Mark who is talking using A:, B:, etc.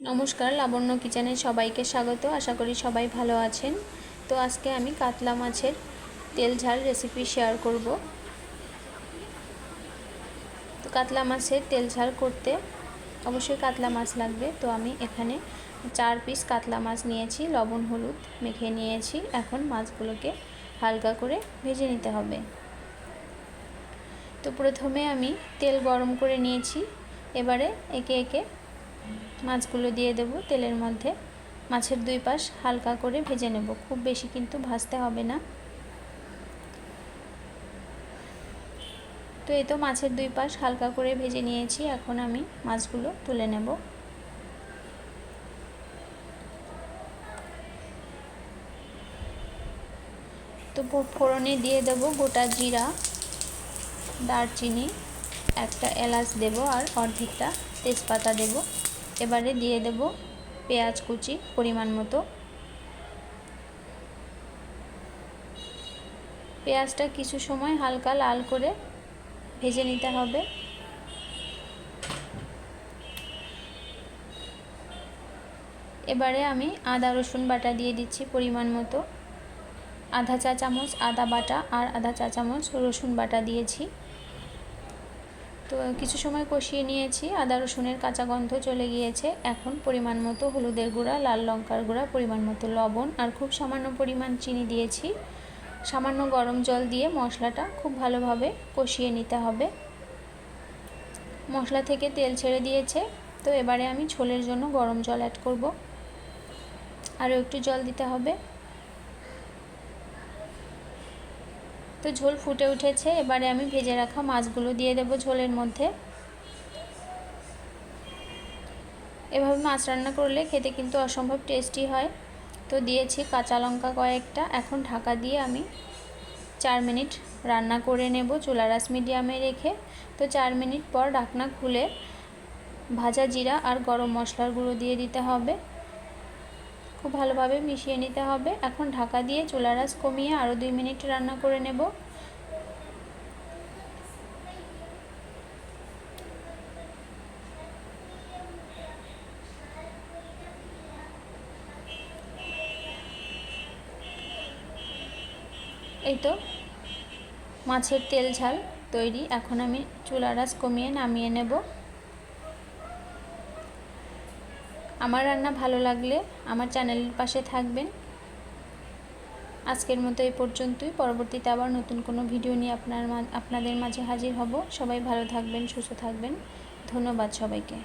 A: নমস্কার, লাবণ্য কিচেনে সবাইকে স্বাগত। আশা করি সবাই ভালো আছেন। তো আজকে আমি কাতলা মাছের তেল ঝাল রেসিপি শেয়ার করব। তো কাতলা মাছের তেল ঝাল করতে অবশ্যই কাতলা মাছ লাগবে। তো আমি এখানে 4 পিস কাতলা মাছ নিয়েছি, লবণ হলুদ মেখে নিয়েছি। এখন মাছগুলোকে হালকা করে ভেজে নিতে হবে। তো প্রথমে আমি তেল গরম করে নিয়েছি। এবারে একে একে মাছগুলো দিয়ে দেব তেলের মধ্যে। মাছের দুই পাশ হালকা করে ভেজে নেব, খুব বেশি কিন্তু ভাজতে হবে না। তো এই তো মাছের দুই পাশ হালকা করে ভেজে নিয়েছি। এখন আমি মাছগুলো তুলে নেব। তো ফোড়নে দিয়ে দেব গোটা জিরা, দারচিনি, একটা এলাচ দেব আর অর্ধেকটা তেজপাতা দেব। এবারে দিয়ে দেব পেঁয়াজ কুচি পরিমাণ মতো। পেঁয়াজটা কিছু সময় হালকা লাল করে ভেজে নিতে হবে। এবারে আমি আদা রসুন বাটা দিয়ে দিচ্ছি পরিমাণ মতো। আধা চা চামচ আদা বাটা আর আধা চা চামচ রসুন বাটা দিয়েছি। তো কিছু সময় কষিয়ে নিয়েছি, আদা রসুনের কাঁচা গন্ধ চলে গিয়েছে। এখন পরিমাণ মতো হলুদের গুঁড়া, লাল লঙ্কার গুঁড়া, পরিমাণ মতো লবণ আর খুব সামান্য পরিমাণ চিনি দিয়েছি। সামান্য গরম জল দিয়ে মশলাটা খুব ভালোভাবে কষিয়ে নিতে হবে। মশলা থেকে তেল ছেড়ে দিয়েছে। তো এবারে আমি ঝোলের জন্য গরম জল অ্যাড করব। আরও একটু জল দিতে হবে। তো ঝোল ফুটে উঠেছে। এবারে আমি ভেজে রাখা মাছগুলো দিয়ে দেব ঝোলের মধ্যে। এভাবে মাছ রান্না করলে খেতে কিন্তু অসম্ভব টেস্টি হয়। তো দিয়েছি কাঁচা লঙ্কা কয়েকটা। এখন ঢাকা দিয়ে আমি 4 মিনিট রান্না করে নেব চুলার আঁচ মিডিয়ামে রেখে। তো 4 মিনিট পর ঢাকনা খুলে ভাজা জিরা আর গরম মশলার গুঁড়ো দিয়ে দিতে হবে। খুব ভালোভাবে মিশিয়ে নিতে হবে। এখন ঢাকা দিয়ে চুলার আঁচ কমিয়ে আরও 2 মিনিট রান্না করে নেব। এই তো মাছের তেল ঝাল তৈরি। এখন আমি চুলার আঁচ কমিয়ে নামিয়ে নেব। আমার রান্না ভালো লাগলে আমার চ্যানেলের পাশে থাকবেন। আজকের মতো এই পর্যন্তই। পরবর্তীতে আবার নতুন কোনো ভিডিও নিয়ে আপনাদের মাঝে হাজির হব। সবাই ভালো থাকবেন, সুস্থ থাকবেন। ধন্যবাদ সবাইকে।